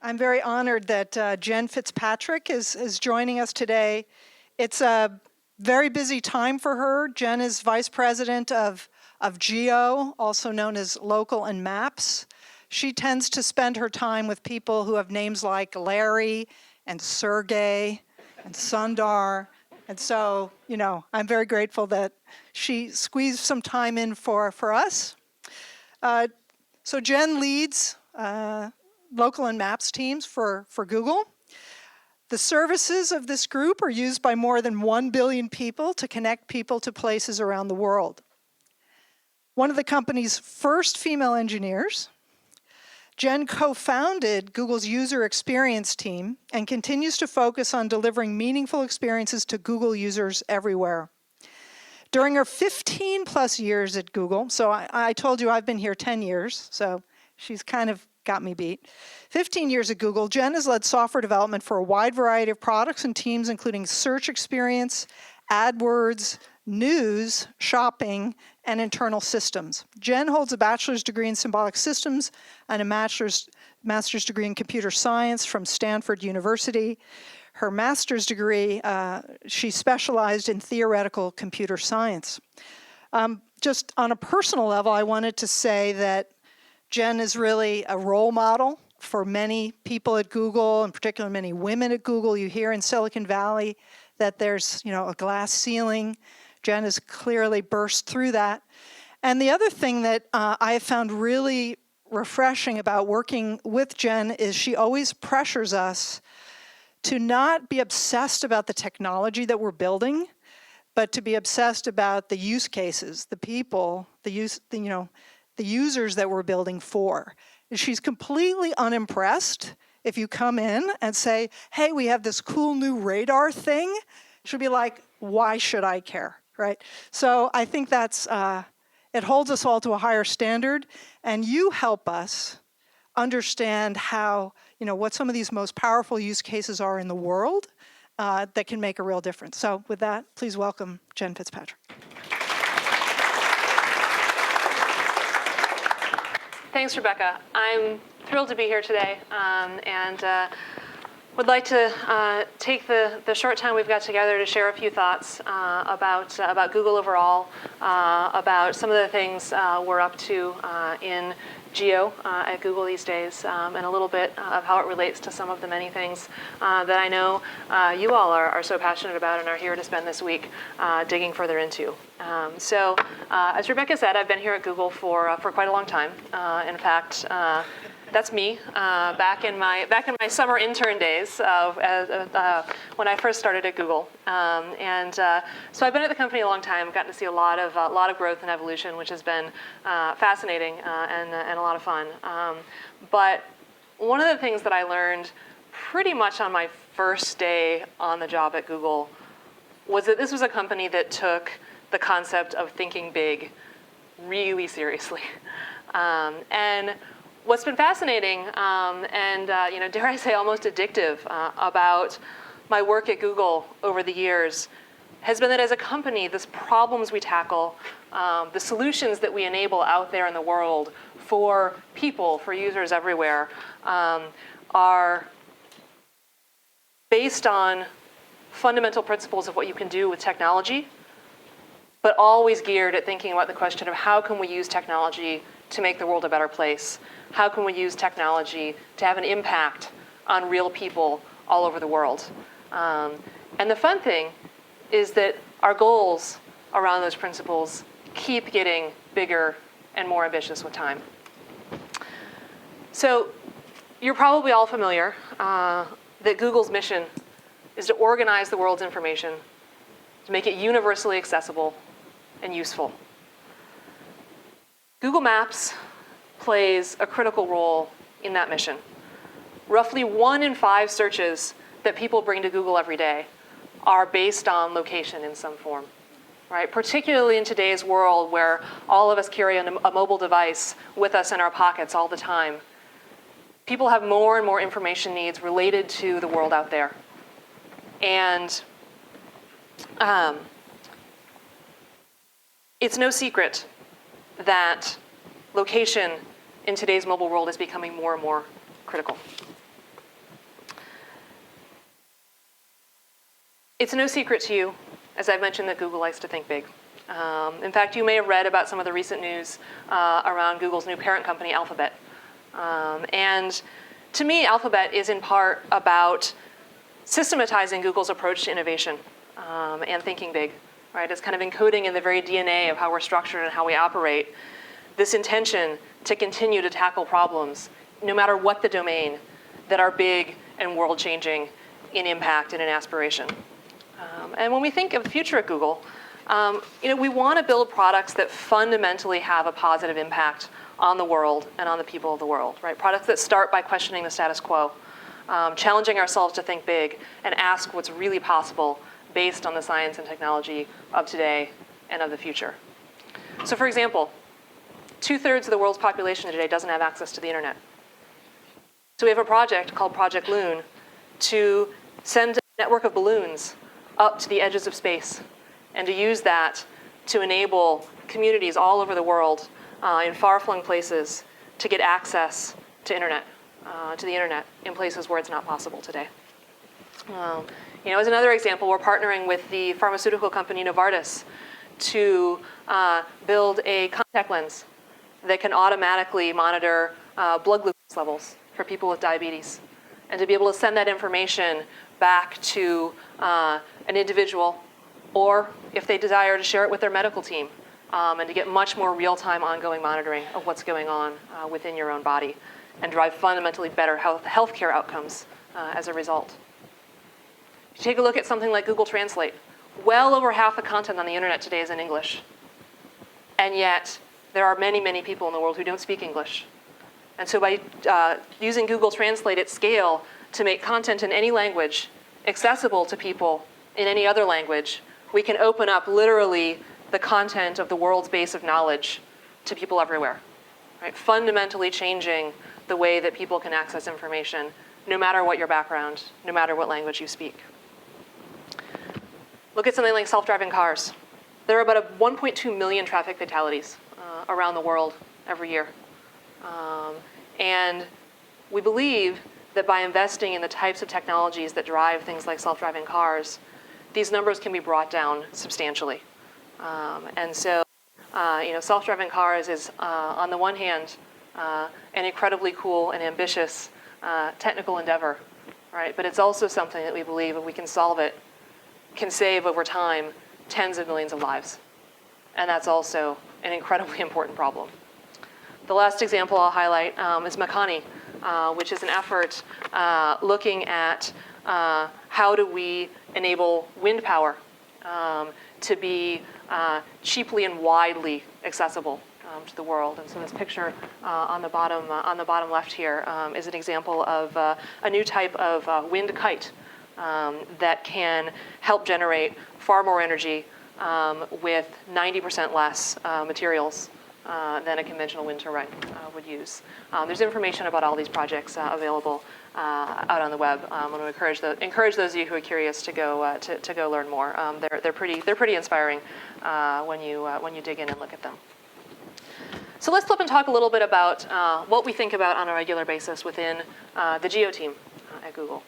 I'm very honored that Jen Fitzpatrick is joining us today. It's a very busy time for her. Jen is Vice President of Geo, also known as Local and Maps. She tends to spend her time with people who have names like Larry and Sergey and Sundar. And so, I'm very grateful that she squeezed some time in for us. So Jen leads Local and Maps teams for Google. The services of this group are used by more than 1 billion people to connect people to places around the world. One of the company's first female engineers, Jen co-founded Google's user experience team and continues to focus on delivering meaningful experiences to Google users everywhere. During her 15 plus years at Google, so I told you I've been here 10 years, so she's kind of got me beat. 15 years at Google, Jen has led software development for a wide variety of products and teams, including search experience, AdWords, news, shopping, and internal systems. Jen holds a bachelor's degree in symbolic systems and a master's degree in computer science from Stanford University. Her master's degree, she specialized in theoretical computer science. Just on a personal level, I wanted to say that Jen is really a role model for many people at Google, in particular many women at Google. You hear in Silicon Valley that there's a glass ceiling. Jen has clearly burst through that. And the other thing that I have found really refreshing about working with Jen is she always pressures us to not be obsessed about the technology that we're building, but to be obsessed about the use cases, the people, the users that we're building for. She's completely unimpressed if you come in and say, hey, we have this cool new radar thing. She'll be like, why should I care, right? So I think it holds us all to a higher standard, and you help us understand how, what some of these most powerful use cases are in the world that can make a real difference. So with that, please welcome Jen Fitzpatrick. Thanks, Rebecca. I'm thrilled to be here today and would like to take the short time we've got together to share a few thoughts about Google overall, about some of the things we're up to in Geo at Google these days, and a little bit of how it relates to some of the many things that I know you all are so passionate about and are here to spend this week digging further into. So, as Rebecca said, I've been here at Google for quite a long time. In fact, that's me back in my summer intern days when I first started at Google, so I've been at the company a long time. I've gotten to see a lot of growth and evolution, which has been fascinating and a lot of fun. But one of the things that I learned pretty much on my first day on the job at Google was that this was a company that took the concept of thinking big really seriously, and what's been fascinating and dare I say almost addictive about my work at Google over the years has been that as a company, the problems we tackle, the solutions that we enable out there in the world for people, for users everywhere, are based on fundamental principles of what you can do with technology, but always geared at thinking about the question of how can we use technology to make the world a better place? How can we use technology to have an impact on real people all over the world? And the fun thing is that our goals around those principles keep getting bigger and more ambitious with time. So you're probably all familiar that Google's mission is to organize the world's information, to make it universally accessible and useful. Google Maps plays a critical role in that mission. Roughly 1 in 5 searches that people bring to Google every day are based on location in some form, right? Particularly in today's world where all of us carry a mobile device with us in our pockets all the time. People have more and more information needs related to the world out there. And it's no secret that location in today's mobile world is becoming more and more critical. It's no secret to you, as I've mentioned, that Google likes to think big. In fact, you may have read about some of the recent news around Google's new parent company, Alphabet. And to me, Alphabet is in part about systematizing Google's approach to innovation and thinking big. Right? It's kind of encoding in the very DNA of how we're structured and how we operate this intention to continue to tackle problems, no matter what the domain, that are big and world-changing in impact and in aspiration. And when we think of the future at Google, we want to build products that fundamentally have a positive impact on the world and on the people of the world. Right? Products that start by questioning the status quo, challenging ourselves to think big and ask what's really possible based on the science and technology of today and of the future. So for example, 2/3 of the world's population today doesn't have access to the internet. So we have a project called Project Loon to send a network of balloons up to the edges of space and to use that to enable communities all over the world in far-flung places to get access to the internet in places where it's not possible today. As another example, we're partnering with the pharmaceutical company Novartis to build a contact lens that can automatically monitor blood glucose levels for people with diabetes, and to be able to send that information back to an individual, or if they desire, to share it with their medical team, and to get much more real-time ongoing monitoring of what's going on within your own body, and drive fundamentally better healthcare outcomes as a result. If you take a look at something like Google Translate, well over half the content on the internet today is in English. And yet, there are many, many people in the world who don't speak English. And so by using Google Translate at scale to make content in any language accessible to people in any other language, we can open up literally the content of the world's base of knowledge to people everywhere. Right? Fundamentally changing the way that people can access information, no matter what your background, no matter what language you speak. Look at something like self-driving cars. There are about 1.2 million traffic fatalities around the world every year. And we believe that by investing in the types of technologies that drive things like self-driving cars, these numbers can be brought down substantially. And so, self-driving cars is, on the one hand, an incredibly cool and ambitious technical endeavor, right? But it's also something that we believe, if we can solve it, can save over time tens of millions of lives. And that's also an incredibly important problem. The last example I'll highlight is Makani, which is an effort looking at how do we enable wind power to be cheaply and widely accessible to the world. And so this picture on the bottom left here is an example of a new type of wind kite that can help generate far more energy with 90% less materials than a conventional wind turbine would use. There's information about all these projects available out on the web. I want to encourage those of you who are curious to go learn more. They're pretty inspiring when you dig in and look at them. So let's flip and talk a little bit about what we think about on a regular basis within the Geo team at Google.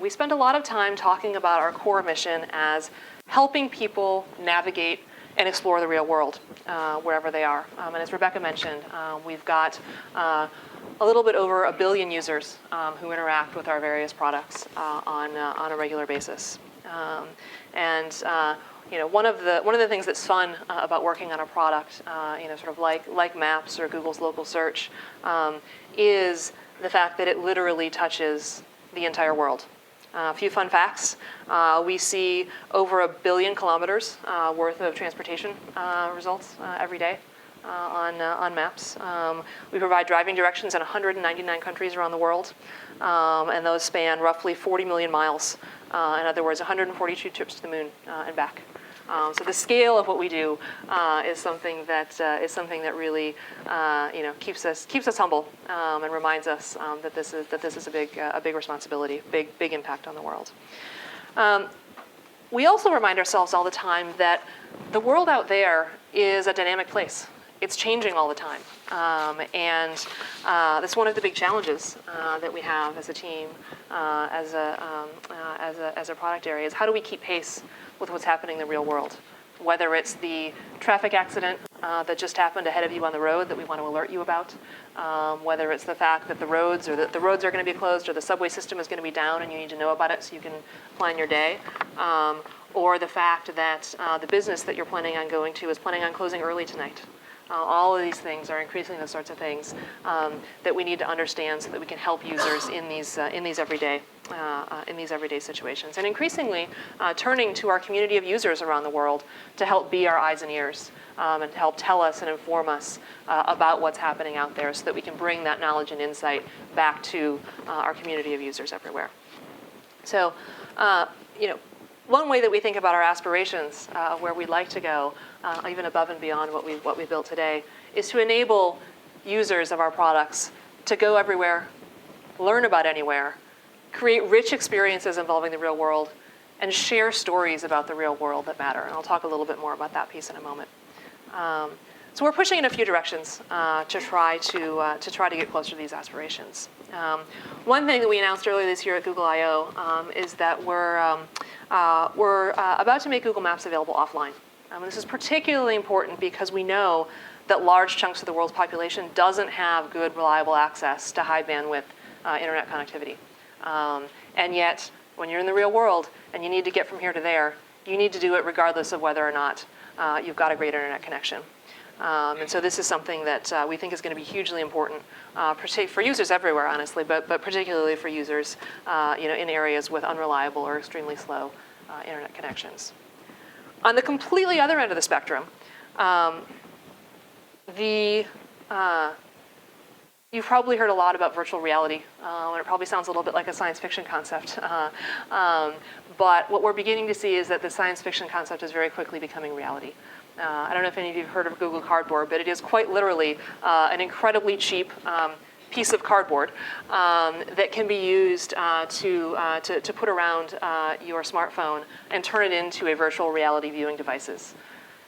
We spend a lot of time talking about our core mission as helping people navigate and explore the real world wherever they are. And as Rebecca mentioned, we've got a little bit over 1 billion users who interact with our various products on a regular basis. One of the things that's fun about working on a product, sort of like Maps or Google's local search, is the fact that it literally touches the entire world. A few fun facts. We see over 1 billion kilometers worth of transportation results every day on Maps. We provide driving directions in 199 countries around the world, and those span roughly 40 million miles. In other words, 142 trips to the moon and back. So the scale of what we do is something that really keeps us humble and reminds us that this is a big responsibility, big impact on the world. We also remind ourselves all the time that the world out there is a dynamic place. it's changing all the time. And that's one of the big challenges that we have as a team, as a product area, is how do we keep pace with what's happening in the real world? Whether it's the traffic accident that just happened ahead of you on the road that we want to alert you about, whether it's the fact that the roads are going to be closed or the subway system is going to be down and you need to know about it so you can plan your day, or the fact that the business that you're planning on going to is planning on closing early tonight. All of these things are increasingly the sorts of things that we need to understand so that we can help users in these everyday situations, and increasingly turning to our community of users around the world to help be our eyes and ears and to help tell us and inform us about what's happening out there, so that we can bring that knowledge and insight back to our community of users everywhere. So, one way that we think about our aspirations, where we'd like to go, even above and beyond what we built today, is to enable users of our products to go everywhere, learn about anywhere, create rich experiences involving the real world, and share stories about the real world that matter. And I'll talk a little bit more about that piece in a moment. So we're pushing in a few directions to try to get closer to these aspirations. One thing that we announced earlier this year at Google I/O is that we're about to make Google Maps available offline. This is particularly important because we know that large chunks of the world's population doesn't have good, reliable access to high bandwidth internet connectivity. And yet, when you're in the real world and you need to get from here to there, you need to do it regardless of whether or not you've got a great internet connection. And so this is something that we think is going to be hugely important for users everywhere, honestly, but particularly for users in areas with unreliable or extremely slow internet connections. On the completely other end of the spectrum, you've probably heard a lot about virtual reality, and it probably sounds a little bit like a science fiction concept. But what we're beginning to see is that the science fiction concept is very quickly becoming reality. I don't know if any of you have heard of Google Cardboard, but it is quite literally an incredibly cheap piece of cardboard that can be used to put around your smartphone and turn it into a virtual reality viewing devices.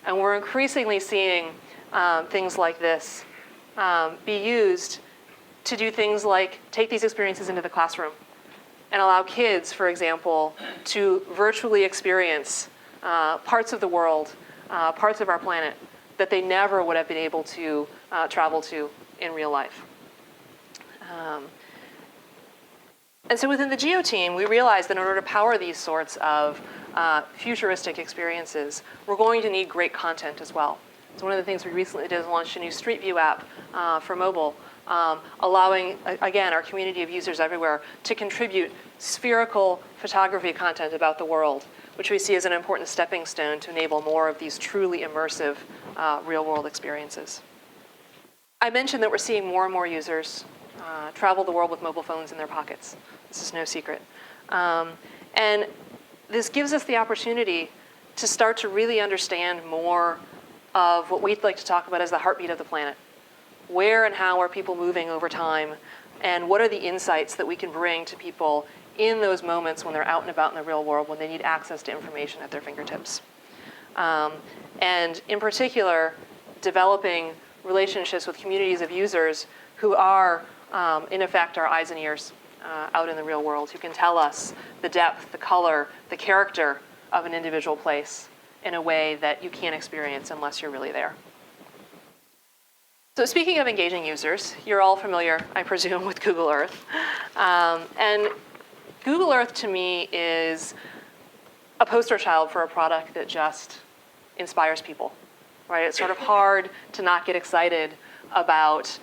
And we're increasingly seeing things like this be used to do things like take these experiences into the classroom and allow kids, for example, to virtually experience parts of the world, parts of our planet that they never would have been able to travel to in real life. And so within the Geo team, we realized that in order to power these sorts of futuristic experiences, we're going to need great content as well. So one of the things we recently did is launch a new Street View app for mobile, allowing, again, our community of users everywhere to contribute spherical photography content about the world, which we see as an important stepping stone to enable more of these truly immersive real-world experiences. I mentioned that we're seeing more and more users travel the world with mobile phones in their pockets. This is no secret. And this gives us the opportunity to start to really understand more of what we'd like to talk about as the heartbeat of the planet. Where and how are people moving over time? And what are the insights that we can bring to people in those moments when they're out and about in the real world, when they need access to information at their fingertips? And in particular, developing relationships with communities of users who are, in effect, our eyes and ears out in the real world, who can tell us the depth, the color, the character of an individual place in a way that you can't experience unless you're really there. So speaking of engaging users, you're all familiar, I presume, with Google Earth. And Google Earth, to me, is a poster child for a product that just inspires people, right? It's sort of hard to not get excited about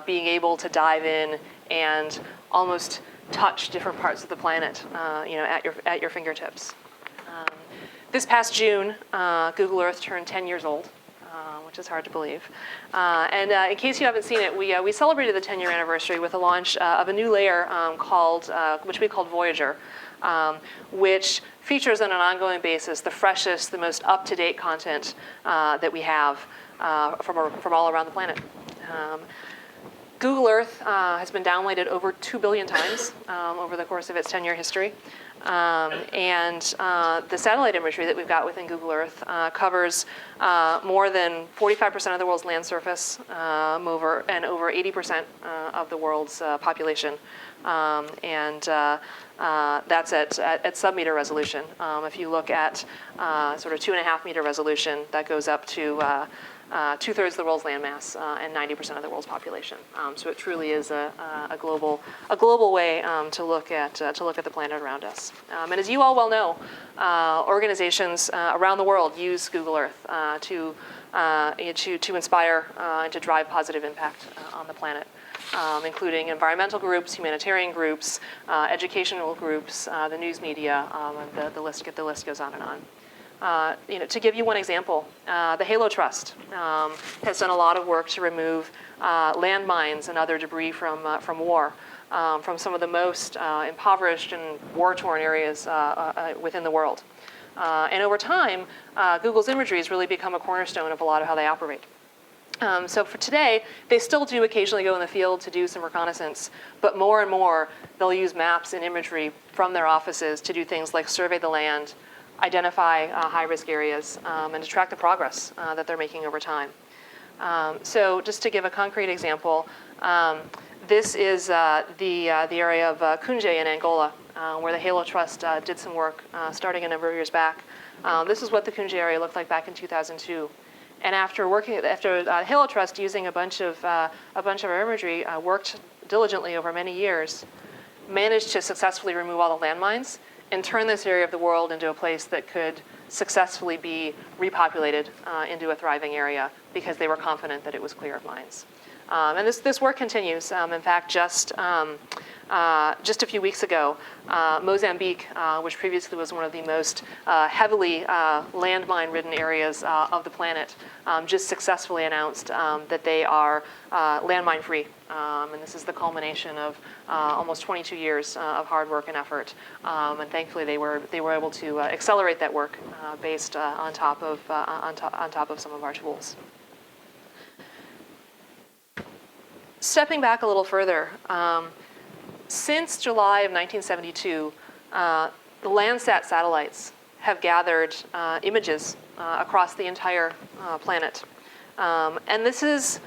being able to dive in and almost touch different parts of the planet, at your fingertips. This past June, Google Earth turned 10 years old, which is hard to believe. And in case you haven't seen it, we celebrated the 10-year anniversary with the launch of a new layer which we called Voyager, which features on an ongoing basis the freshest, the most up-to-date content that we have from all around the planet. Google Earth has been downloaded over 2 billion times over the course of its 10-year history. And the satellite imagery that we've got within Google Earth covers more than 45% of the world's land surface and over 80% of the world's population. And that's at sub-meter resolution. If you look at sort of 2.5 meter resolution, that goes up to 2/3 of the world's landmass and 90% of the world's population. So it truly is a global way to look at the planet around us. And as you all well know, organizations around the world use Google Earth to inspire and to drive positive impact on the planet. Including environmental groups, humanitarian groups, educational groups, the news media, and the list goes on and on. To give you one example, the Halo Trust has done a lot of work to remove landmines and other debris from war, from some of the most impoverished and war-torn areas within the world. And over time, Google's imagery has really become a cornerstone of a lot of how they operate. So for today, they still do occasionally go in the field to do some reconnaissance, but more and more, they'll use maps and imagery from their offices to do things like survey the land, identify high-risk areas, and to track the progress that they're making over time. So just to give a concrete example, this is the area of Kunje in Angola, where the Halo Trust did some work starting a number of years back. This is what the Kunje area looked like back in 2002. And after Halo Trust using a bunch of our imagery, worked diligently over many years, managed to successfully remove all the landmines and turn this area of the world into a place that could successfully be repopulated into a thriving area because they were confident that it was clear of mines. And this work continues. In fact, just a few weeks ago, Mozambique, which previously was one of the most heavily landmine-ridden areas of the planet, just successfully announced that they are landmine-free. And this is the culmination of almost 22 years of hard work and effort. And thankfully, they were able to accelerate that work based on top of some of our tools. Stepping back a little further, since July of 1972, the Landsat satellites have gathered images across the entire planet. And this has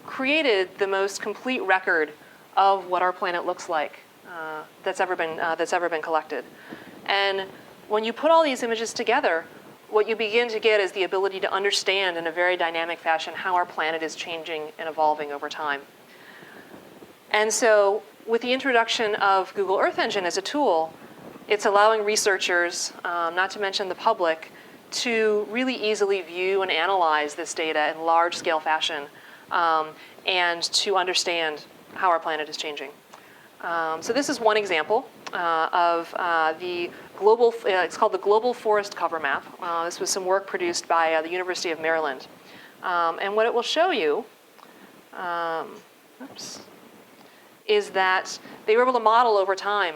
created the most complete record of what our planet looks like that's ever been collected. And when you put all these images together, what you begin to get is the ability to understand in a very dynamic fashion how our planet is changing and evolving over time. And so with the introduction of Google Earth Engine as a tool, it's allowing researchers, not to mention the public, to really easily view and analyze this data in large-scale fashion and to understand how our planet is changing. So this is one example of the global, it's called the Global Forest Cover Map. This was some work produced by the University of Maryland. And what it will show you, is that they were able to model over time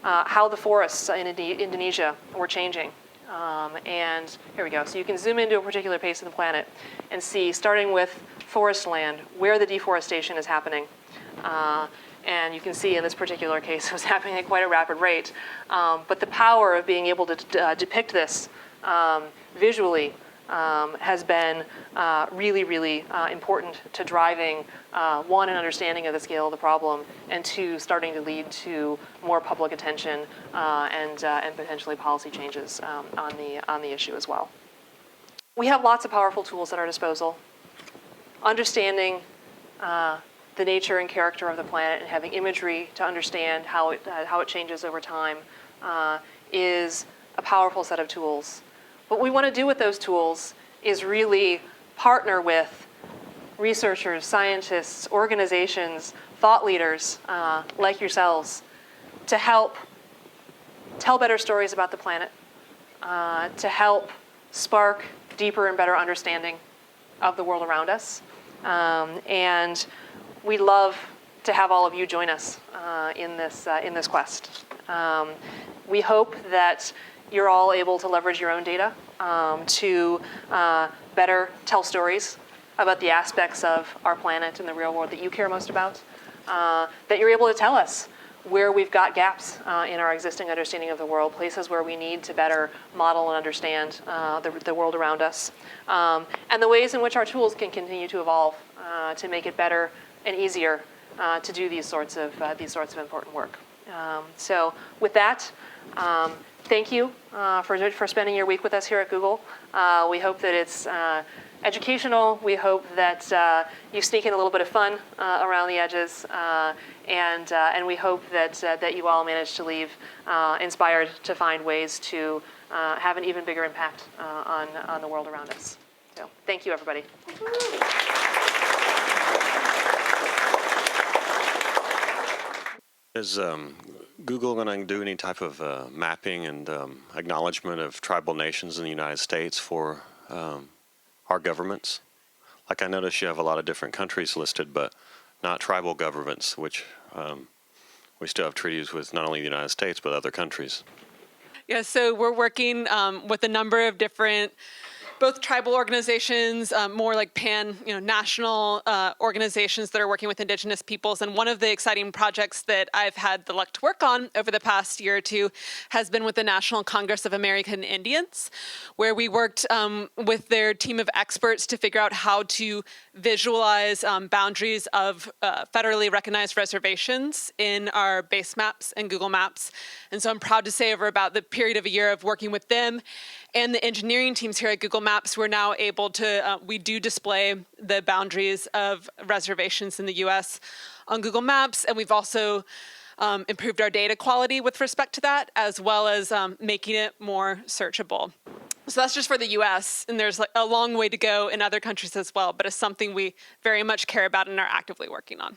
how the forests in Indonesia were changing. And here we go. So you can zoom into a particular place of the planet and see, starting with forest land, where the deforestation is happening. And you can see in this particular case it was happening at quite a rapid rate. But the power of being able to depict this visually has been really, really important to driving, one, an understanding of the scale of the problem, and two, starting to lead to more public attention and potentially policy changes on the issue as well. We have lots of powerful tools at our disposal. Understanding the nature and character of the planet and having imagery to understand how it changes over time is a powerful set of tools. What we want to do with those tools is really partner with researchers, scientists, organizations, thought leaders like yourselves to help tell better stories about the planet, to help spark deeper and better understanding of the world around us. And we'd love to have all of you join us in this quest. We hope that you're all able to leverage your own data to better tell stories about the aspects of our planet and the real world that you care most about, that you're able to tell us where we've got gaps in our existing understanding of the world, places where we need to better model and understand the world around us, and the ways in which our tools can continue to evolve to make it better and easier to do these sorts of important work. So with that, thank you for spending your week with us here at Google. We hope that it's educational. We hope that you sneak in a little bit of fun around the edges, and we hope that you all manage to leave inspired to find ways to have an even bigger impact on the world around us. So thank you, everybody. Is Google going to do any type of mapping and acknowledgement of tribal nations in the United States for our governments? Like, I notice you have a lot of different countries listed, but not tribal governments, which we still have treaties with not only the United States, but other countries. Yeah, so we're working with a number of different, both tribal organizations, more like national organizations that are working with indigenous peoples. And one of the exciting projects that I've had the luck to work on over the past year or two has been with the National Congress of American Indians, where we worked with their team of experts to figure out how to visualize boundaries of federally recognized reservations in our base maps and Google Maps. And so I'm proud to say over about the period of a year of working with them and the engineering teams here at Google Maps, we're now able to, we do display the boundaries of reservations in the US on Google Maps, and we've also improved our data quality with respect to that, as well as making it more searchable. So that's just for the US, and there's like a long way to go in other countries as well, but it's something we very much care about and are actively working on.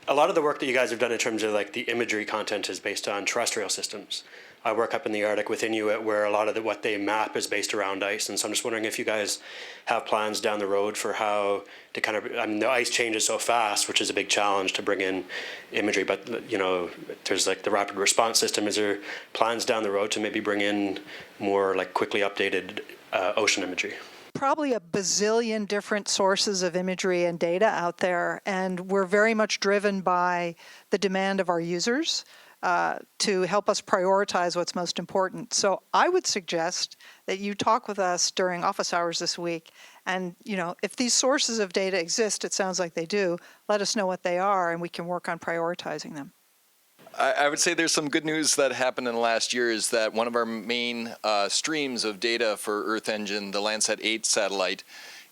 A lot of the work that you guys have done in terms of like the imagery content is based on terrestrial systems. I work up in the Arctic with Inuit, where a lot of what they map is based around ice. And so I'm just wondering if you guys have plans down the road for how to kind of, I mean, the ice changes so fast, which is a big challenge to bring in imagery. But, you know, there's like the rapid response system. Is there plans down the road to maybe bring in more like quickly updated ocean imagery? Probably a bazillion different sources of imagery and data out there, and we're very much driven by the demand of our users to help us prioritize what's most important. So I would suggest that you talk with us during office hours this week, and if these sources of data exist, it sounds like they do, let us know what they are and we can work on prioritizing them. I would say there's some good news that happened in the last year is that one of our main streams of data for Earth Engine, the Landsat 8 satellite,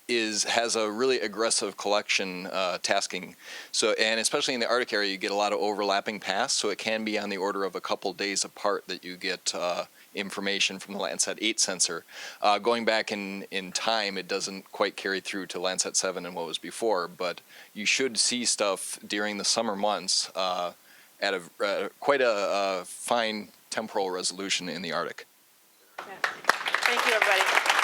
has a really aggressive collection tasking. So, and especially in the Arctic area, you get a lot of overlapping paths, so it can be on the order of a couple days apart that you get information from the Landsat 8 sensor. Going back in time, it doesn't quite carry through to Landsat 7 and what was before, but you should see stuff during the summer months at quite a fine temporal resolution in the Arctic. Yeah. Thank you, everybody.